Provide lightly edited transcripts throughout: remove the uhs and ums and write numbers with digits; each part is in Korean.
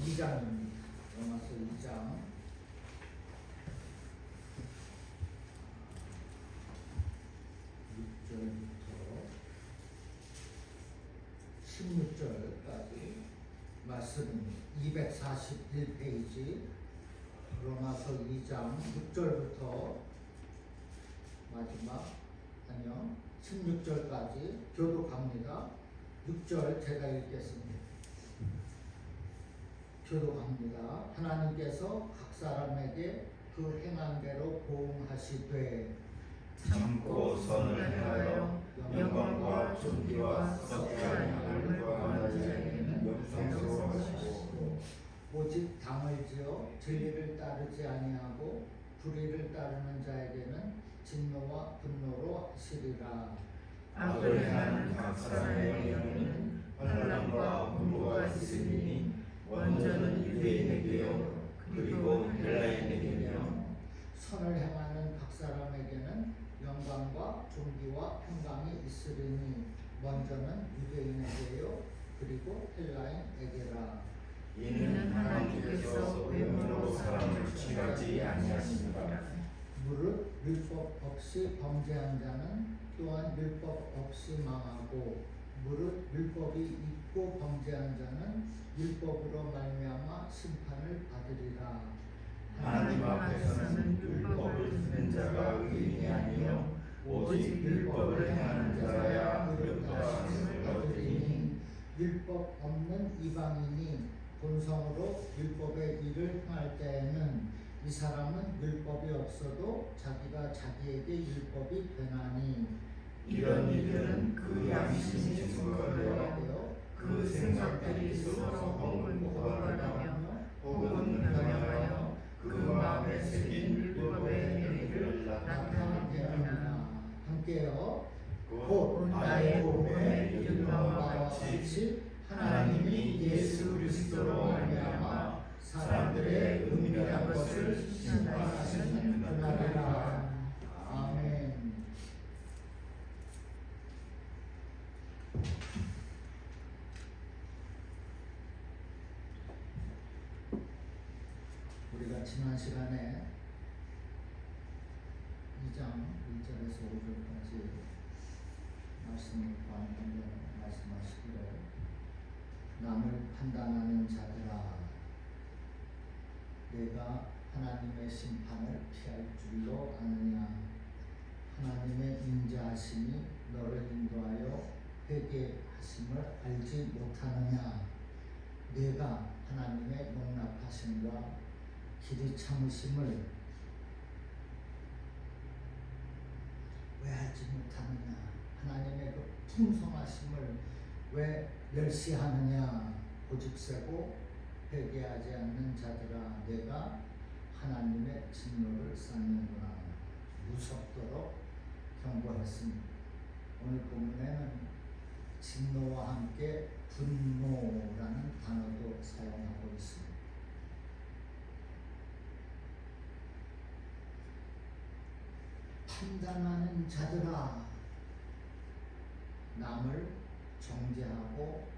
2장입니다. 로마서 2장 6절부터 16절까지 말씀입니다. 241페이지 로마서 2장 6절부터 마지막 16절까지 교독합니다. 6절 제가 읽겠습니다. 교독합니다. 하나님께서 각 사람에게 그 행한 대로 보응하시되 참고 선을 행하여 영광과 존귀와 썩지 아니함을 구하는 자에게는 영생스러워하시고 오직 당을 지어 진리를 따르지 아니하고 불의를 따르는 자에게는 진노와 분노로 하시리라. 악을 행하는 각 사람의 영에는 환난과 공고가 있으니 먼저는 유대인에게요 그리고 헬라인에게며 선을 행하는 각 사람에게는 영광과 존귀와 평강이 있으리니 먼저는 유대인에게요 그리고 헬라인에게라. 이는 하나님께서 외모로 사람을 취하지 아니하시니라. 무릇 율법 없이 범죄한 자는 또한 율법 없이 망하고 무릇 율법이 있고 범죄한 자는 율법으로 말미암아 심판을 받으리라. 하나님 앞에서는 율법을 듣는 자가 의인이 아니요 오직 율법을 행하는 자야 의롭다함을 얻으리니 율법 없는 이방인이 본성으로 율법의 일을 행할 때에는 이 사람은 율법이 없어도 자기가 자기에게 율법이 되나니 이런 이들은 그 양심이 증거되어 그 생각들이 서로 혹은 오버하며 혹은 변형하여 그 마음에 새긴 율법의 행위를 나타내게 하느니라. 함께요. 곧 나의 몸에 이른 바와 같이 하나님이 예수 그리스도로 말미암아 사람들의 은밀한 것을 심판하시는 그날이라. 아멘. 우리가 지난 시간에 2장 1절에서 5절까지 말씀을 보았는데 말씀하시기를 남을 판단하는 자들아 내가 하나님의 심판을 피할 줄로 아느냐. 하나님의 인자하심이 너를 인도하여 회개하심을 알지 못하느냐. 내가 하나님의 용납하심과 길이 참으심을 왜 알지 못하느냐. 하나님의 그 풍성하심을 왜 멸시하느냐. 고집세고 회개하지 않는 자들아 내가 하나님의 진노를 쌓는구나. 무섭도록 경고했습니다. 오늘 본문에는 진노와 함께 분노라는 단어도 사용하고 있습니다. 판단하는 자들아 남을 정죄하고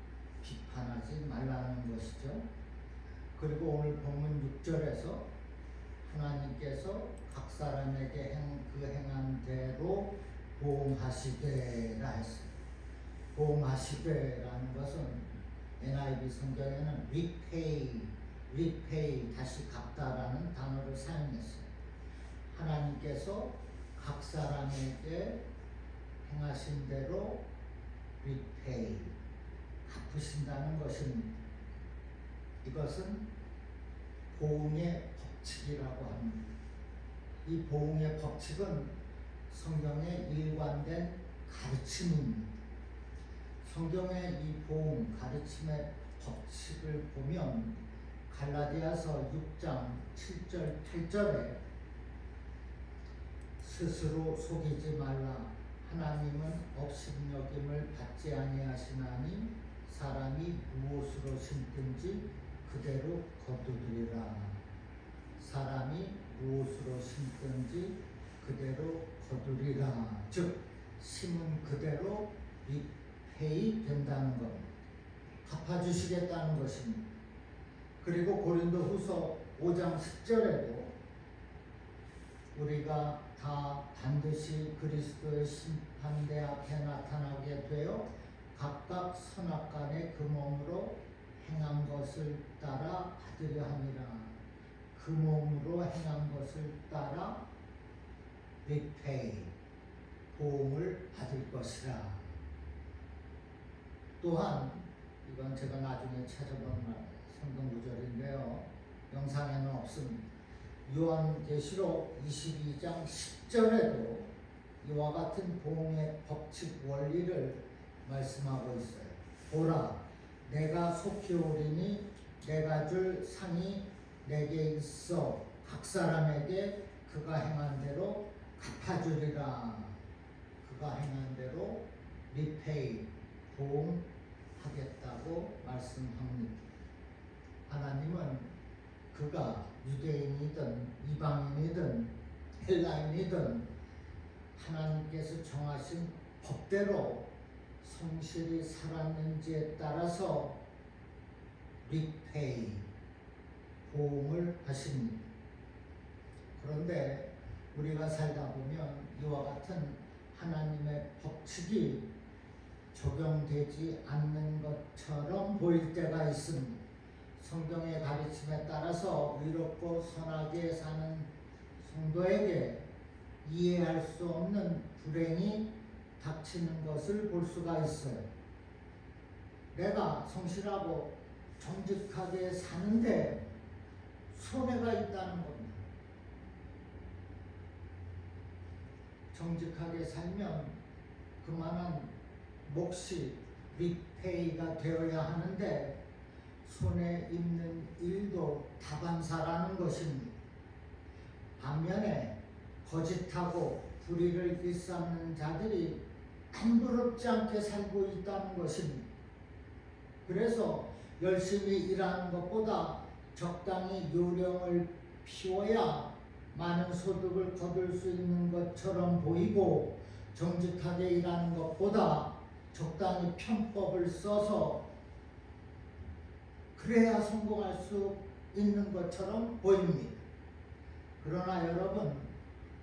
비판하지 말라는 것이죠. 그리고 오늘 본문 6절에서 하나님께서 각 사람에게 그 행한 대로 보응하시되라 했어요. 보응하시되라는 것은 NIV 성경에는 repay 다시 갚다라는 단어를 사용했어요. 하나님께서 각 사람에게 행하신 대로 repay 갚으신다는 것입니다. 이것은 보응의 법칙이라고 합니다. 이 보응의 법칙은 성경의 일관된 가르침입니다. 성경의 이 보응 가르침의 법칙을 보면 갈라디아서 6장 7절 8절에 스스로 속이지 말라. 하나님은 업신여김을 받지 아니하시나니 사람이 무엇으로 심든지 그대로 거두리라. 사람이 무엇으로 심든지 그대로 거두리라. 즉 심은 그대로 리페이 된다는 겁니다. 갚아주시겠다는 것입니다. 그리고 고린도후서 5장 10절에도 우리가 다 반드시 그리스도의 심판대 앞에 나타나게 되어 각각 선악간에 그 몸으로 행한 것을 따라 받으려 함이라. 그 몸으로 행한 것을 따라 repay, 보응을 받을 것이라. 또한 이건 제가 나중에 찾아본 성경 구절인데요. 영상에는 없습니다. 요한계시록 22장 10절에도 이와 같은 보응의 법칙 원리를 말씀하고 있어요. 보라, 내가 속히 오리니 내가 줄 상이 내게 있어 각 사람에게 그가 행한 대로 갚아주리라. 그가 행한 대로 repay, 보응하겠다고 말씀합니다. 하나님은 그가 유대인이든 이방인이든 헬라인이든 하나님께서 정하신 법대로 성실히 살았는지에 따라서 repay, 보응을 하십니다. 그런데 우리가 살다 보면 이와 같은 하나님의 법칙이 적용되지 않는 것처럼 보일 때가 있습니다. 성경의 가르침에 따라서 의롭고 선하게 사는 성도에게 이해할 수 없는 불행이 닥치는 것을 볼 수가 있어요. 내가 성실하고 정직하게 사는데 손해가 있다는 겁니다. 정직하게 살면 그만한 몫이 리페이가 되어야 하는데 손에 입는 일도 다반사라는 것입니다. 반면에 거짓하고 불의를 일삼는 자들이 남부럽지 않게 살고 있다는 것입니다. 그래서 열심히 일하는 것보다 적당히 요령을 피워야 많은 소득을 거둘 수 있는 것처럼 보이고, 정직하게 일하는 것보다 적당히 편법을 써서 그래야 성공할 수 있는 것처럼 보입니다. 그러나 여러분,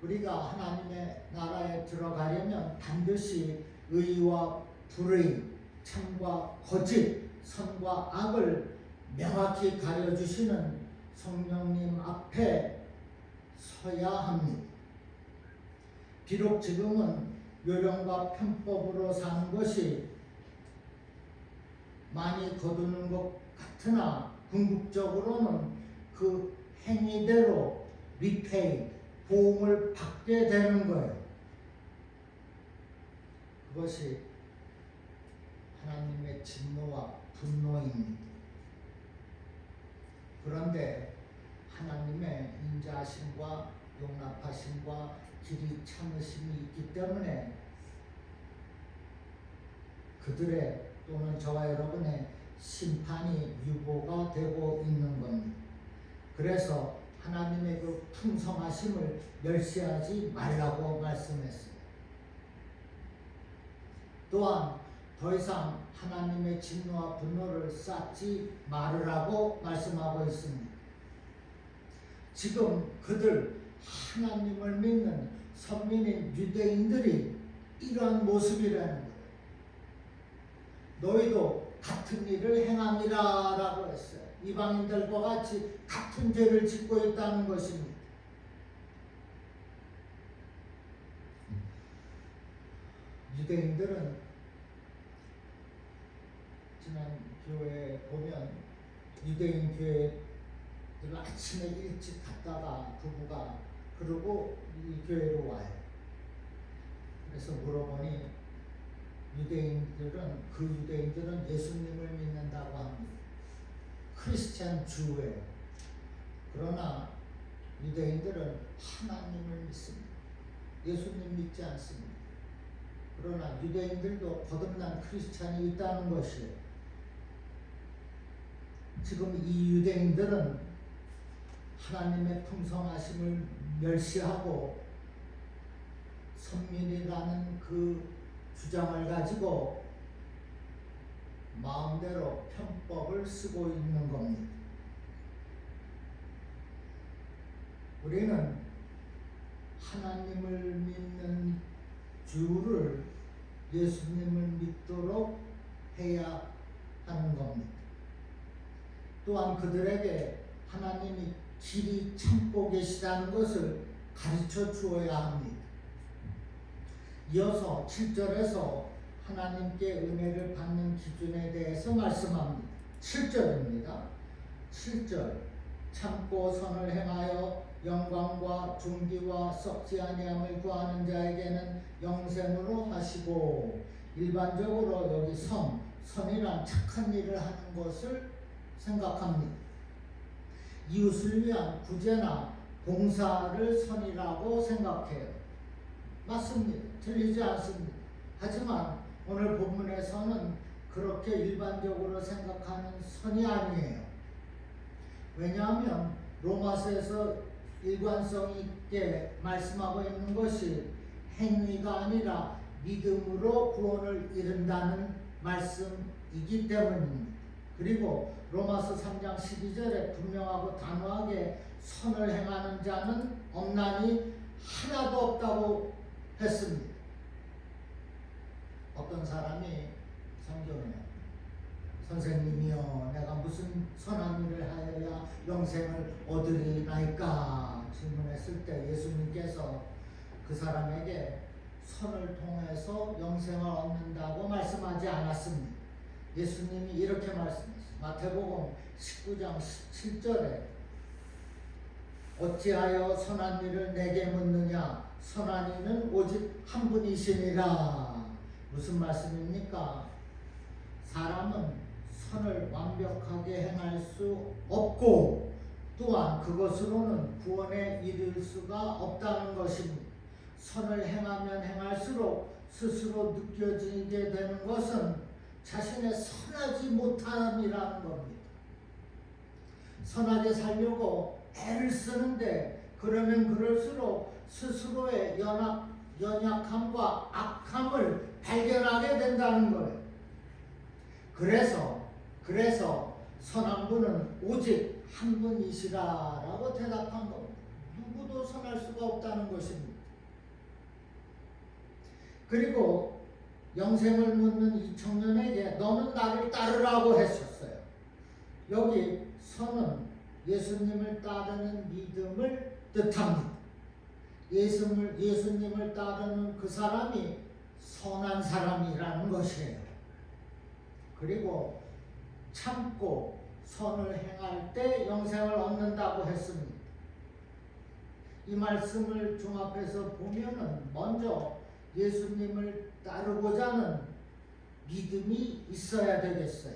우리가 하나님의 나라에 들어가려면 반드시 의와 불의, 참과 거짓, 선과 악을 명확히 가려주시는 성령님 앞에 서야 합니다. 비록 지금은 요령과 편법으로 사는 것이 많이 거두는 것 같으나 궁극적으로는 그 행위대로 리페이, 보응을 받게 되는 거예요. 그것이 하나님의 진노와 분노입니다. 그런데 하나님의 인자하심과 용납하심과 길이 참으심이 있기 때문에 그들의 또는 저와 여러분의 심판이 유보가 되고 있는 겁니다. 그래서 하나님의 그 풍성하심을 멸시하지 말라고 말씀했어요. 또한 더 이상 하나님의 진노와 분노를 쌓지 말으라고 말씀하고 있습니다. 지금 그들 하나님을 믿는 선민인 유대인들이 이러한 모습이라는 거예요. 너희도 같은 일을 행함이라 라고 했어요. 이방인들과 같이 같은 죄를 짓고 있다는 것입니다. 유대인들은 지난 교회에 보면 유대인 교회를 아침에 일찍 갔다가 부부가 그러고 이 교회로 와요. 그래서 물어보니 유대인들은 예수님을 믿는다고 합니다. 크리스찬 주예요. 그러나 유대인들은 하나님을 믿습니다. 예수님 믿지 않습니다. 그러나 유대인들도 거듭난 크리스찬이 있다는 것이에요. 지금 이 유대인들은 하나님의 풍성하심을 멸시하고 선민이라는 그 주장을 가지고 마음대로 편법을 쓰고 있는 겁니다. 우리는 하나님을 믿는 주를 예수님을 믿도록 해야 하는 겁니다. 또한 그들에게 하나님이 길이 참고 계시다는 것을 가르쳐 주어야 합니다. 이어서 7절에서 하나님께 은혜를 받는 기준에 대해서 말씀합니다. 7절입니다. 7절 참고 선을 행하여 영광과 존귀와 썩지 아니함을 구하는 자에게는 영생으로 하시고, 일반적으로 여기 선이란 착한 일을 하는 것을 생각합니다. 이웃을 위한 구제나 봉사를 선이라고 생각해요. 맞습니다. 틀리지 않습니다. 하지만 오늘 본문에서는 그렇게 일반적으로 생각하는 선이 아니에요. 왜냐하면 로마서에서 일관성 있게 말씀하고 있는 것이 행위가 아니라 믿음으로 구원을 이룬다는 말씀이기 때문입니다. 그리고 로마서 3장 12절에 분명하고 단호하게 선을 행하는 자는 없나니 하나도 없다고 했습니다. 어떤 사람이 성경에 선생님이여 내가 무슨 선한 일을 하여야 영생을 얻으리나이까 질문했을 때 예수님께서 그 사람에게 선을 통해서 영생을 얻는다고 말씀하지 않았습니다. 예수님이 이렇게 말씀했습니다. 마태복음 19장 17절에 어찌하여 선한 일을 내게 묻느냐 선한 이는 오직 한 분이시니라. 무슨 말씀입니까? 사람은 선을 완벽하게 행할 수 없고 또한 그것으로는 구원에 이를 수가 없다는 것입니다. 선을 행하면 행할수록 스스로 느껴지게 되는 것은 자신의 선하지 못함이라는 겁니다. 선하게 살려고 애를 쓰는데 그러면 그럴수록 스스로의 연약함과 악함을 발견하게 된다는 거예요. 그래서 선한 분은 오직 한 분이시라라고 대답한 겁니다. 누구도 선할 수가 없다는 것입니다. 그리고 영생을 묻는 이 청년에게 너는 나를 따르라고 했었어요. 여기 선은 예수님을 따르는 믿음을 뜻합니다. 예수님을 따르는 그 사람이 선한 사람이라는 것이에요. 그리고 참고 선을 행할 때 영생을 얻는다고 했습니다. 이 말씀을 종합해서 보면은 먼저 예수님을 따르고자 하는 믿음이 있어야 되겠어요.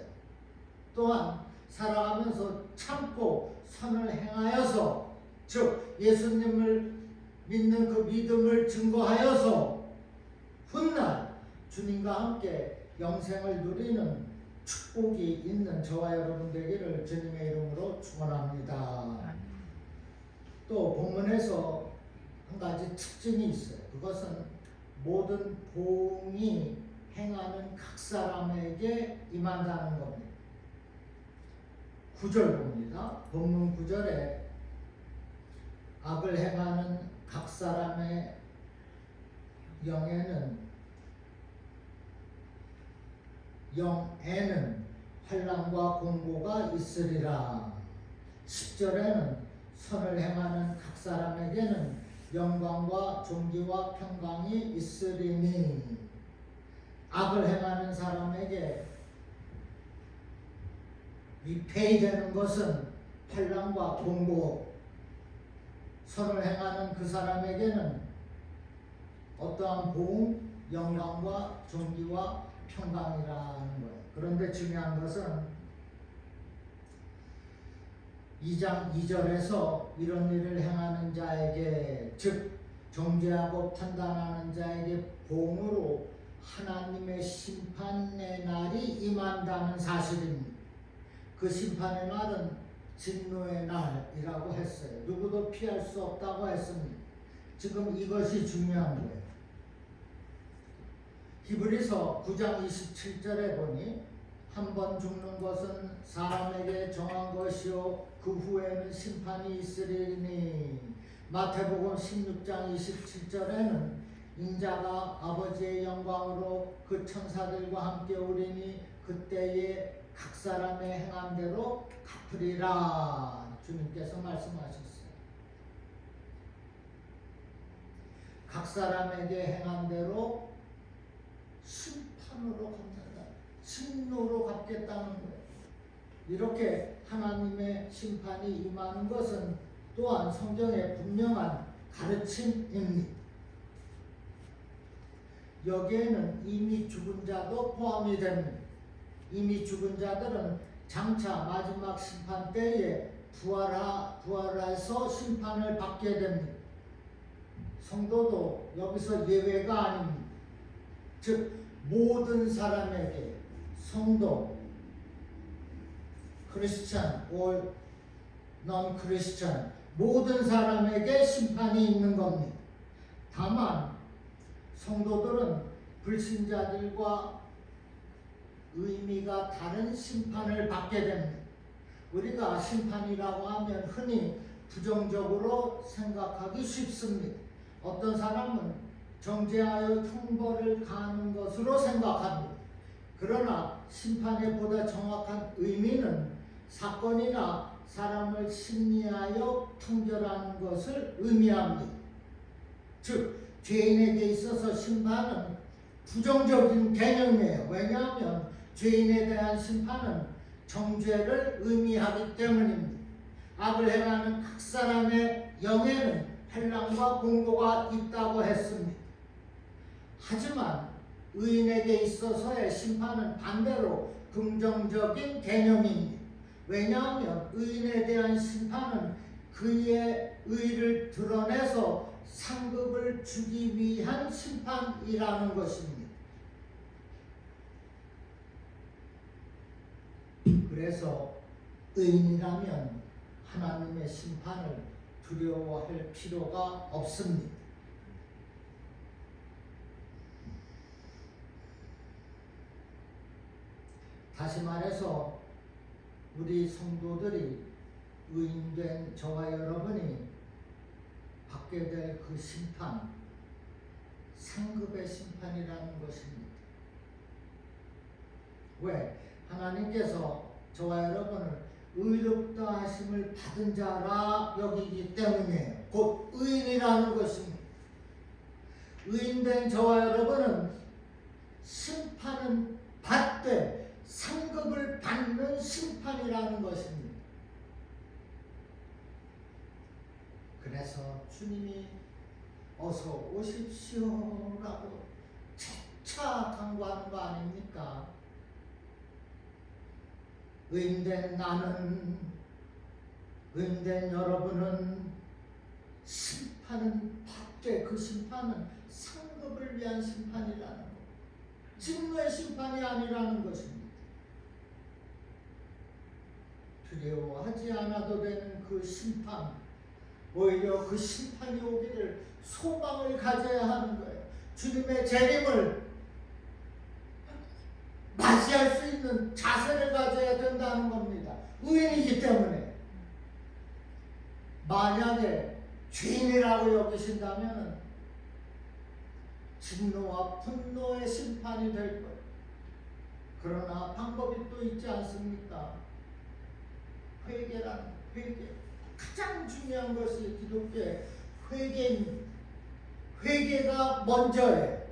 또한 살아가면서 참고 선을 행하여서 즉 예수님을 믿는 그 믿음을 증거하여서 훗날 주님과 함께 영생을 누리는 축복이 있는 저와 여러분 되기를 주님의 이름으로 축원합니다. 또 본문에서 한 가지 특징이 있어요. 그것은 모든 보응이 행하는 각 사람에게 임한다는 겁니다. 9절 봅니다. 본문 9절에 악을 행하는 각 사람의 영에는 환난과 공고가 있으리라. 10절에는 선을 행하는 각 사람에게는 영광과 존귀와 평강이 있으리니 악을 행하는 사람에게 위패되는 것은 환난과 공고, 선을 행하는 그 사람에게는 어떠한 보응, 영광과 존귀와 평강이라는 거예요. 그런데 중요한 것은 2장 2절에서 이런 일을 행하는 자에게 즉 정죄하고 판단하는 자에게 보응으로 하나님의 심판의 날이 임한다는 사실입니다. 그 심판의 날은 진노의 날이라고 했어요. 누구도 피할 수 없다고 했습니다. 지금 이것이 중요한 거예요. 히브리서 9장 27절에 보니 한 번 죽는 것은 사람에게 정한 것이요 그 후에는 심판이 있으리니 마태복음 16장 27절에는 인자가 아버지의 영광으로 그 천사들과 함께 오리니 그때에 각 사람의 행한 대로 갚으리라 주님께서 말씀하셨어요. 각 사람에게 행한 대로 심판으로 갚는다. 진노로 갚겠다는 거예요. 이렇게 하나님의 심판이 임하는 것은 또한 성경의 분명한 가르침입니다. 여기에는 이미 죽은 자도 포함이 됩니다. 이미 죽은 자들은 장차 마지막 심판 때에 부활해서 심판을 받게 됩니다. 성도도 여기서 예외가 아닙니다. 즉 모든 사람에게 성도, 크리스찬, or non-크리스찬 모든 사람에게 심판이 있는 겁니다. 다만 성도들은 불신자들과 의미가 다른 심판을 받게 됩니다. 우리가 심판이라고 하면 흔히 부정적으로 생각하기 쉽습니다. 어떤 사람은 정죄하여 형벌을 가하는 것으로 생각합니다. 그러나 심판의 보다 정확한 의미는 사건이나 사람을 심리하여 판결하는 것을 의미합니다. 즉 죄인에게 있어서 심판은 부정적인 개념이에요. 왜냐하면 죄인에 대한 심판은 정죄를 의미하기 때문입니다. 악을 행하는 각 사람의 영에는 환난과 공고가 있다고 했습니다. 하지만 의인에게 있어서의 심판은 반대로 긍정적인 개념입니다. 왜냐하면 의인에 대한 심판은 그의 의를 드러내서 상급을 주기 위한 심판이라는 것입니다. 그래서 의인이라면 하나님의 심판을 두려워할 필요가 없습니다. 다시 말해서 우리 성도들이 의인된 저와 여러분이 받게 될 그 심판, 상급의 심판이라는 것입니다. 왜? 하나님께서 저와 여러분을 의롭다 하심을 받은 자라 여기기 때문이에요. 곧 의인이라는 것입니다. 의인된 저와 여러분은 심판은 받되 상급을 받는 심판이라는 것입니다. 그래서 주님이 어서 오십시오라고 재차 강구하는 거 아닙니까? 의인된 나는, 의인된 여러분은 심판은 받되 그 심판은 상급을 위한 심판이라는 것, 진노의 심판이 아니라는 것입니다. 두려워하지 않아도 되는 그 심판, 오히려 그 심판이 오기를 소망을 가져야 하는 거예요. 주님의 재림을 맞이할 수 있는 자세를 가져야 된다는 겁니다. 의인이기 때문에. 만약에 죄인이라고 여기신다면 진노와 분노의 심판이 될 거예요. 그러나 방법이 또 있지 않습니까? 회개라는 회개. 가장 중요한 것이 기독교의 회개입니다. 회개가 먼저예요.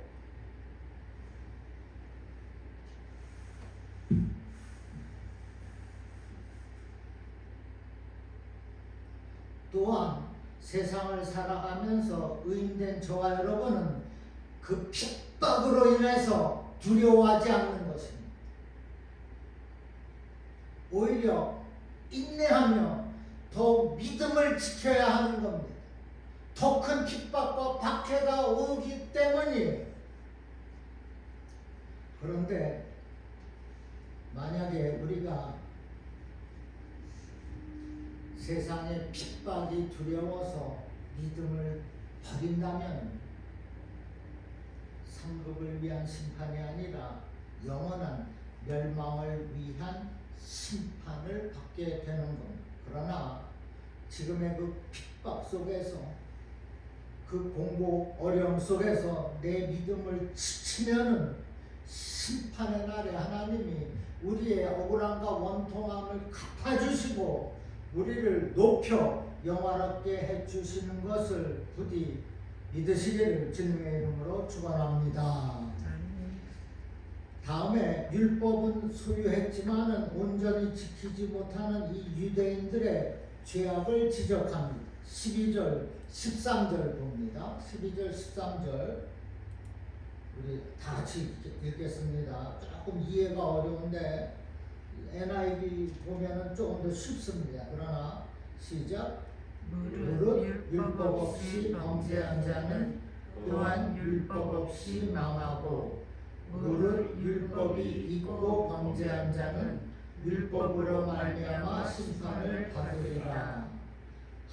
또한 세상을 살아가면서 의인된 저와 여러분은 그 핍박으로 인해서 두려워하지 않는 것입니다. 오히려 인내하며 더 믿음을 지켜야 하는 겁니다. 더 큰 핍박과 박해가 오기 때문이에요. 그런데 만약에 우리가 세상의 핍박이 두려워서 믿음을 버린다면 상급을 위한 심판이 아니라 영원한 멸망을 위한 심판을 받게 되는 겁니다. 그러나 지금의 그 핍박 속에서 그 공고 어려움 속에서 내 믿음을 지키면은 심판의 날에 하나님이 우리의 억울함과 원통함을 갚아주시고 우리를 높여 영화롭게 해주시는 것을 부디 믿으시기를 주님의 이름으로 축원합니다. 다음에 율법은 소유했지만은 온전히 지키지 못하는 이 유대인들의 죄악을 지적합니다. 12절, 13절 봅니다. 12절, 13절 우리 다 같이 읽겠습니다. 조금 이해가 어려운데 NIV 보면은 조금 더 쉽습니다. 그러나 시작. 무릇 율법 없이 범죄한 자는 또한 율법 없이 망하고 무릇 율법이 있고 범죄한 자는 율법으로 말미암아 심판을 받으리라.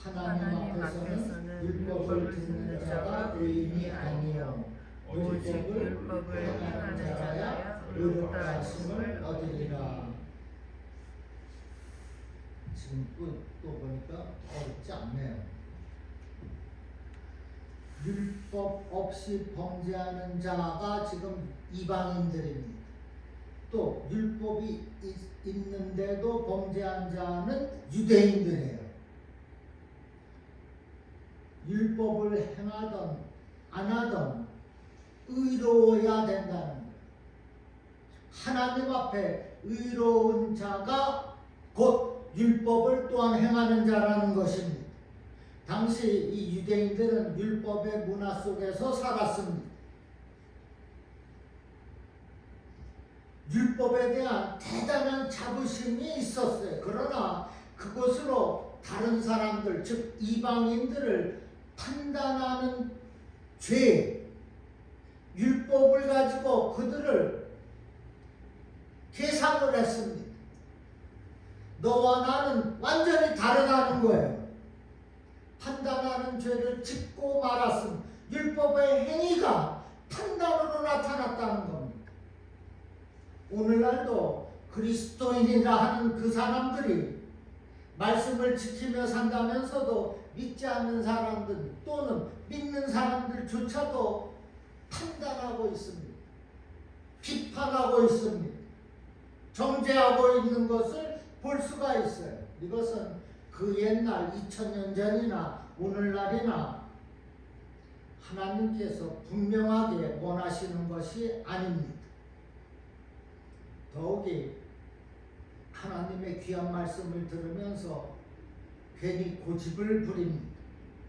하나님 앞에서는 율법을 듣는 자가 의인이 아니요 오직 율법을 행하는 자라야 의롭다 하심을 얻으리라. 지금 또 보니까 어렵지 않네요. 율법 없이 범죄하는 자가 지금 이방인들입니다. 또 율법이 있는데도 범죄한 자는 유대인들이에요. 율법을 행하던 안 하던 의로워야 된다는 거예요. 하나님 앞에 의로운 자가 곧 율법을 또한 행하는 자라는 것입니다. 당시 이 유대인들은 율법의 문화 속에서 살았습니다. 율법에 대한 대단한 자부심이 있었어요. 그러나 그것으로 다른 사람들, 즉 이방인들을 판단하는 죄, 율법을 가지고 그들을 계산을 했습니다. 너와 나는 완전히 다르다는 거예요. 판단하는 죄를 짓고 말았습니다. 율법의 행위가 판단으로 나타났다는 겁니다. 오늘날도 그리스도인이라 하는 그 사람들이 말씀을 지키며 산다면서도 믿지 않는 사람들 또는 믿는 사람들조차도 판단하고 있습니다. 비판하고 있습니다. 정죄하고 있는 것을 볼 수가 있어요. 이것은 그 옛날 2000년 전이나 오늘날이나 하나님께서 분명하게 원하시는 것이 아닙니다. 더욱이 하나님의 귀한 말씀을 들으면서 괜히 고집을 부립니다.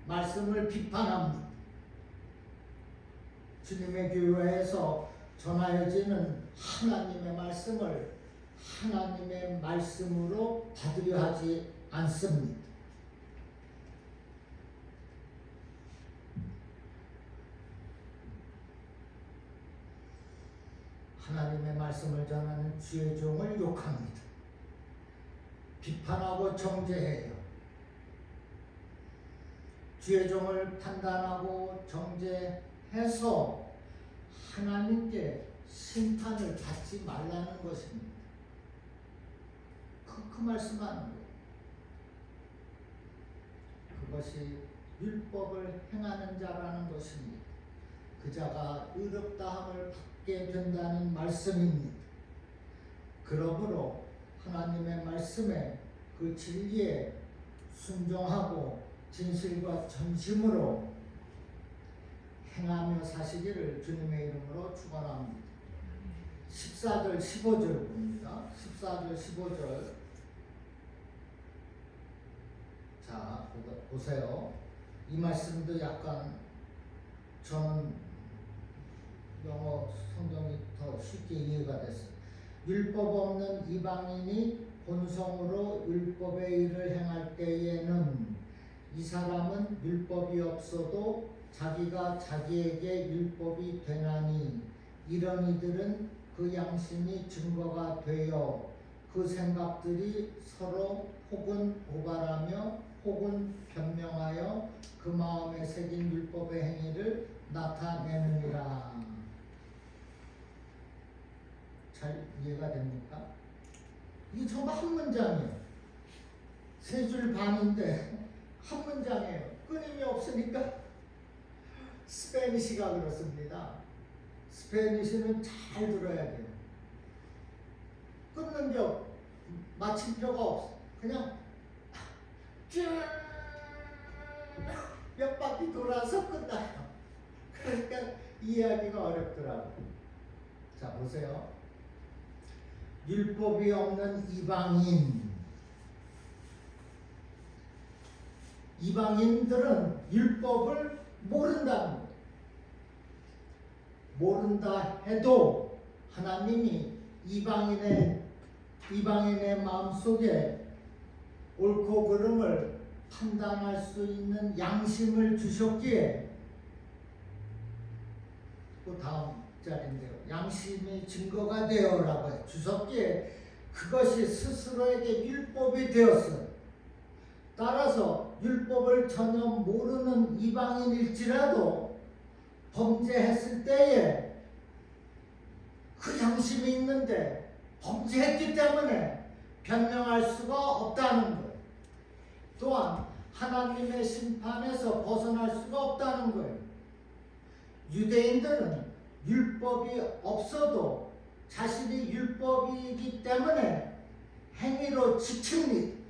말씀을 비판합니다. 주님의 교회에서 전하여지는 하나님의 말씀을 하나님의 말씀으로 받으려 하지 않습니다. 하나님의 말씀을 전하는 주의 종을 욕합니다. 비판하고 정죄해요. 주의 종을 판단하고 정죄해서 하나님께 심판을 받지 말라는 것입니다. 그 말씀하는 거예요. 그것이 율법을 행하는 자라는 것입니다. 그 자가 의롭다함을 받게 된다는 말씀입니다. 그러므로 하나님의 말씀에 그 진리에 순종하고 진실과 전심으로 행하며 사시기를 주님의 이름으로 축원합니다. 14절 15절 봅니다. 14절 15절 자 보세요. 이 말씀도 약간 저는 영어 성경이 더 쉽게 이해가 됐어요. 율법 없는 이방인이 본성으로 율법의 일을 행할 때에는 이 사람은 율법이 없어도 자기가 자기에게 율법이 되나니 이런 이들은 그 양심이 증거가 되어 그 생각들이 서로 혹은 고발하며 혹은 변명하여 그 마음에 새긴 율법의 행위를 나타내느니라. 잘 이해가 됩니까? 이게 정말 한 문장이에요. 3줄 반인데 한 문장이에요. 끊임이 없으니까 스페니시가 그렇습니다. 스페니시는 잘 들어야 돼요. 끊는 게 마침표가 없어. 그냥 쭉 몇 바퀴 돌아서 끝나요. 그러니까 이해하기가 어렵더라고요. 자, 보세요. 율법이 없는 이방인들은 율법을 모른다는 거예요. 모른다 해도 하나님이 이방인의 마음속에 옳고 그름을 판단할 수 있는 양심을 주셨기에, 그 다음 자리인데요. 양심이 증거가 되어라고 주셨기에 그것이 스스로에게 율법이 되었어요. 따라서 율법을 전혀 모르는 이방인일지라도 범죄했을 때에 그 양심이 있는데 범죄했기 때문에 변명할 수가 없다는 거예요. 또한 하나님의 심판에서 벗어날 수가 없다는 거예요. 유대인들은 율법이 없어도 자신이 율법이기 때문에 행위로 지킵니다.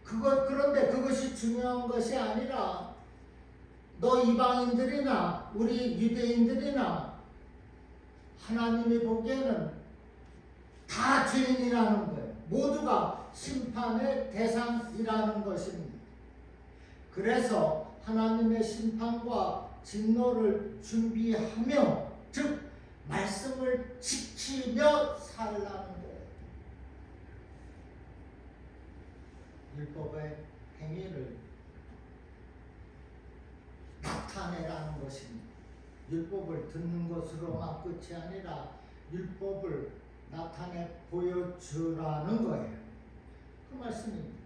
그런데 그것이 중요한 것이 아니라 너 이방인들이나 우리 유대인들이나 하나님이 보기에는 다 죄인이라는 거예요. 모두가 심판의 대상이라는 것입니다. 그래서 하나님의 심판과 진노를 준비하며, 즉 말씀을 지키며 살라는 거예요. 율법의 행위를 나타내라는 것입니다. 율법을 듣는 것으로만 끝이 아니라 율법을 나타내 보여주라는 거예요. 그 말씀입니다.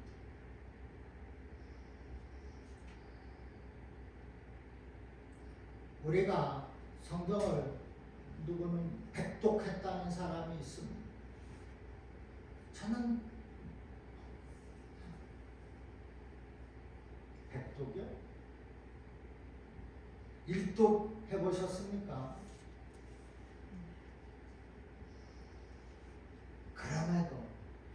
우리가 성경을 누구는 백독했다는 사람이 있습니다. 저는 백독이요? 일독 해보셨습니까? 그럼에도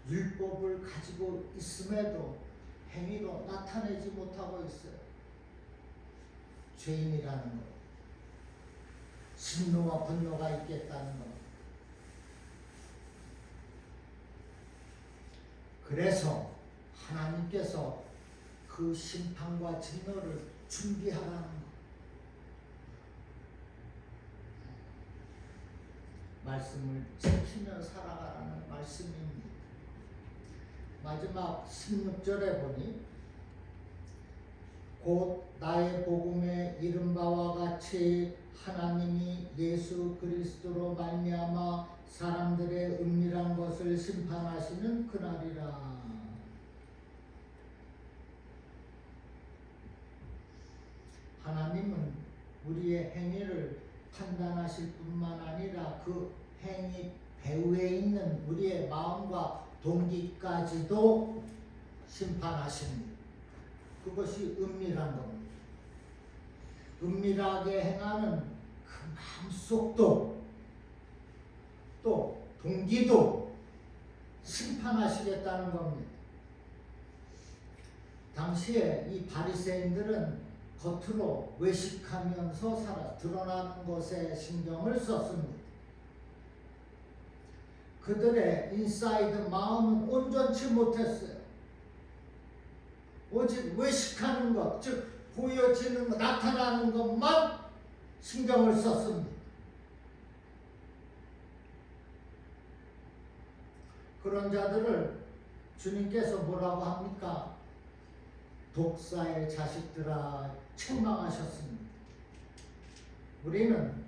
율법을 가지고 있음에도 행위로 나타내지 못하고 있어요. 죄인이라는 것, 진노와 분노가 있겠다는 것. 그래서 하나님께서 그 심판과 진노를 준비하라는 것. 말씀을 지키며 살아가라는 말씀입니다. 마지막 16절에 보니 곧 나의 복음에 이른 바와 같이 하나님이 예수 그리스도로 말미암아 사람들의 은밀한 것을 심판하시는 그날이라. 하나님은 우리의 행위를 판단하실 뿐만 아니라 그 행위 배후에 있는 우리의 마음과 동기까지도 심판하십니다. 그것이 은밀한 겁니다. 은밀하게 행하는 그 마음속도 또 동기도 심판하시겠다는 겁니다. 당시에 이 바리새인들은 겉으로 외식하면서 드러나는 것에 신경을 썼습니다. 그들의 인사이드 마음은 온전치 못했어요. 오직 외식하는 것, 즉 보여지는 것, 나타나는 것만 신경을 썼습니다. 그런 자들을 주님께서 뭐라고 합니까? 독사의 자식들아, 책망하셨습니다. 우리는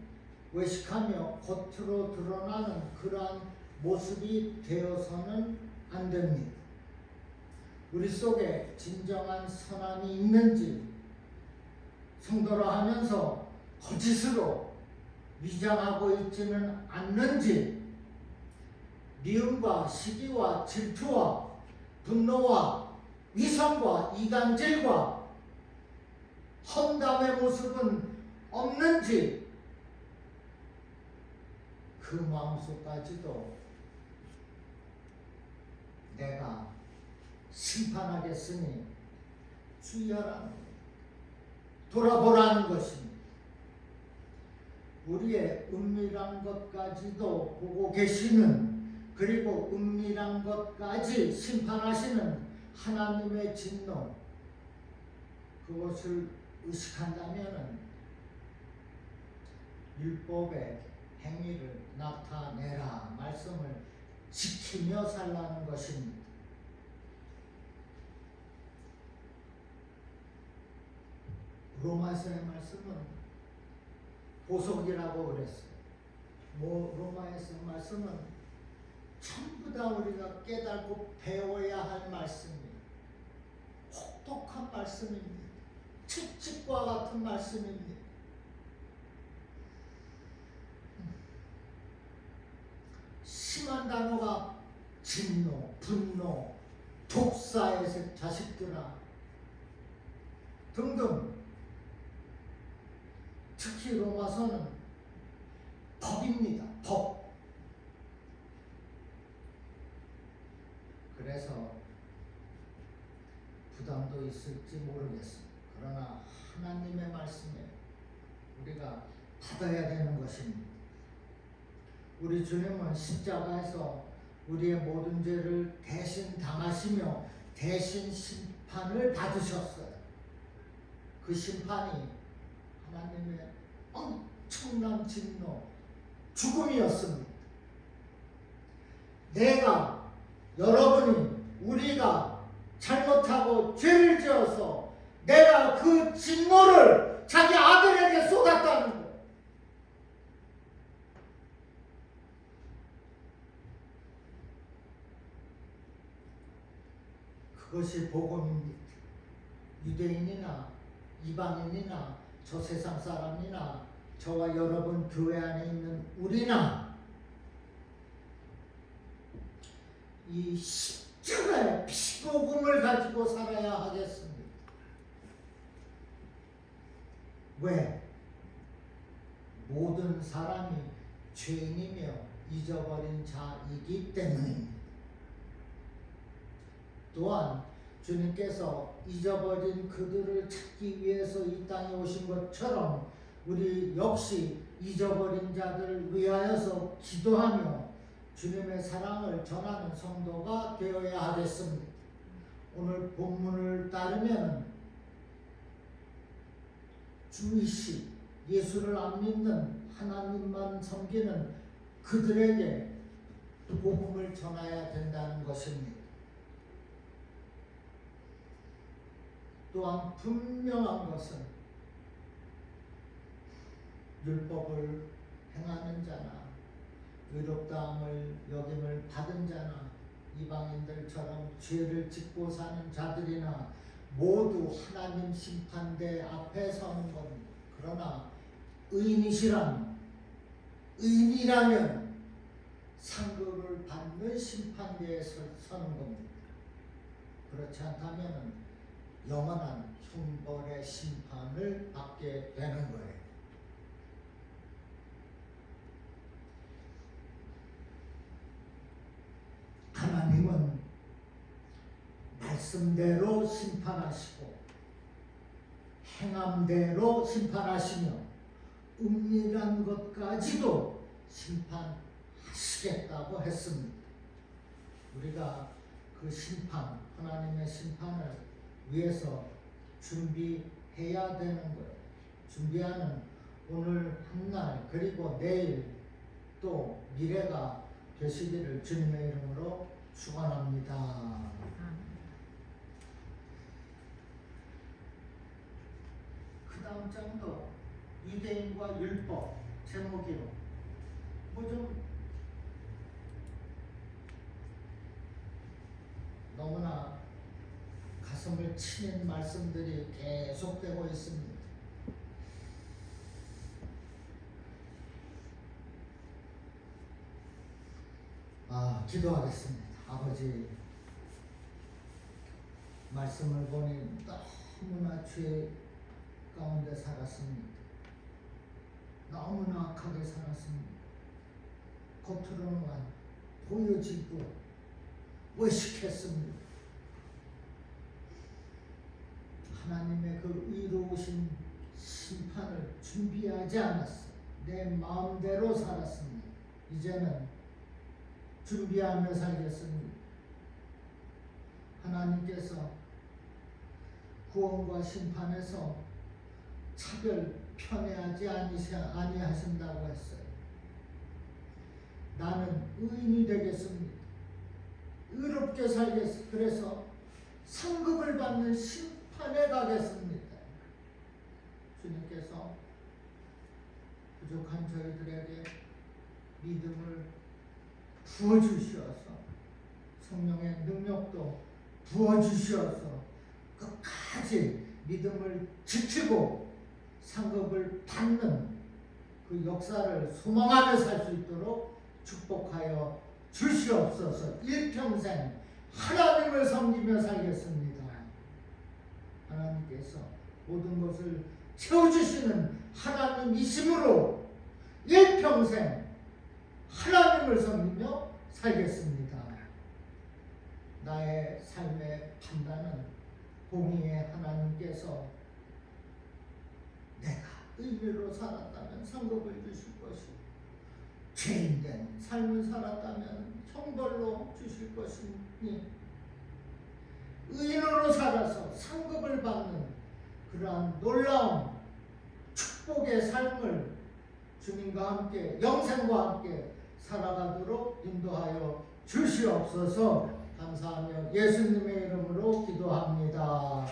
외식하며 겉으로 드러나는 그러한 모습이 되어서는 안 됩니다. 우리 속에 진정한 선함이 있는지, 성도라 하면서 거짓으로 위장하고 있지는 않는지, 미움과 시기와 질투와 분노와 위선과 이간질과 험담의 모습은 없는지 그 마음속까지도 내가 심판하겠으니 주의하라는 거예요. 돌아보라는 것입니다. 우리의 은밀한 것까지도 보고 계시는, 그리고 은밀한 것까지 심판하시는 하나님의 진노, 그것을 의식한다면 율법의 행위를 나타내라 말씀을 지키며 살라는 것입니다. 로마서의 말씀은 보석이라고 그랬어요. 로마에서 말씀은 전부 다 우리가 깨닫고 배워야 할 말씀이에요. 혹독한 말씀입니다. 채찍과 같은 말씀입니다. 심한 단어가 진노, 분노, 독사의 자식들아 등등. 특히 로마서는 법입니다. 법. 그래서 부담도 있을지 모르겠습니다. 그러나 하나님의 말씀에 우리가 받아야 되는 것입니다. 우리 주님은 십자가에서 우리의 모든 죄를 대신 당하시며 대신 심판을 받으셨어요. 그 심판이 하나님의 엄청난 진노, 죽음이었습니다. 내가, 여러분이, 우리가 잘못하고 죄를 지어서 내가 그 진노를 자기 아들에게 쏟았다는 거예요. 그것이 복음입니다. 유대인이나 이방인이나 저 세상 사람이나 저와 여러분 교회 안에 있는 우리나 이 십자가의 피복음을 가지고 살아야 하겠습니다. 왜? 모든 사람이 죄인이며 잊어버린 자이기 때문입니다. 또한 주님께서 잊어버린 그들을 찾기 위해서 이 땅에 오신 것처럼 우리 역시 잊어버린 자들을 위하여서 기도하며 주님의 사랑을 전하는 성도가 되어야 하겠습니다. 오늘 본문을 따르면 주이시 예수를 안 믿는 하나님만 섬기는 그들에게 복음을 전해야 된다는 것입니다. 또한 분명한 것은 율법을 행하는 자나 의롭다함을 여김을 받은 자나 이방인들처럼 죄를 짓고 사는 자들이나 모두 하나님 심판대 앞에 서는 겁니다. 그러나 의인이라면 상급을 받는 심판대에 서는 겁니다. 그렇지 않다면 영원한 형벌의 심판을 받게 되는 거예요. 하나님은 말씀대로 심판하시고 행함대로 심판하시며 은밀한 것까지도 심판하시겠다고 했습니다. 우리가 그 심판, 하나님의 심판을 위해서 준비해야 되는 거예요. 준비하는 오늘 한날 그리고 내일 또 미래가 되시기를 주님의 이름으로 축원합니다. 그 다음 장도 유대인과 율법 제목이로 좀 너무나 가슴을 치는 말씀들이 계속되고 있습니다. 기도하겠습니다. 아버지, 말씀을 보니 너무나 죄 가운데 살았습니다. 너무나 악하게 살았습니다. 겉으로는 보여지고 의식했습니다. 하나님의 그 의로우신 심판을 준비하지 않았어요. 내 마음대로 살았습니다. 이제는 준비하며 살겠습니다. 하나님께서 구원과 심판에서 차별 편애하지 아니하신다고 했어요. 나는 의인이 되겠습니다. 의롭게 살겠습니다. 그래서 상급을 받는 심판에 가겠습니다. 주님께서 부족한 저희들에게 믿음을 부어주시어서 성령의 능력도 부어주시어서 끝까지 믿음을 지키고 상급을 받는 그 역사를 소망하며 살 수 있도록 축복하여 주시옵소서. 일평생 하나님을 섬기며 살겠습니다. 하나님께서 모든 것을 채워주시는 하나님이심으로 일평생 하나님을 섬기며 살겠습니다. 나의 삶의 판단은 공의의 하나님께서 내가 의리로 살았다면 상급을 주실 것이고 죄인된 삶을 살았다면 형벌로 주실 것이니 의인으로 살아서 상급을 받는 그러한 놀라운 축복의 삶을 주님과 함께 영생과 함께 살아가도록 인도하여 주시옵소서. 감사하며 예수님의 이름으로 기도합니다.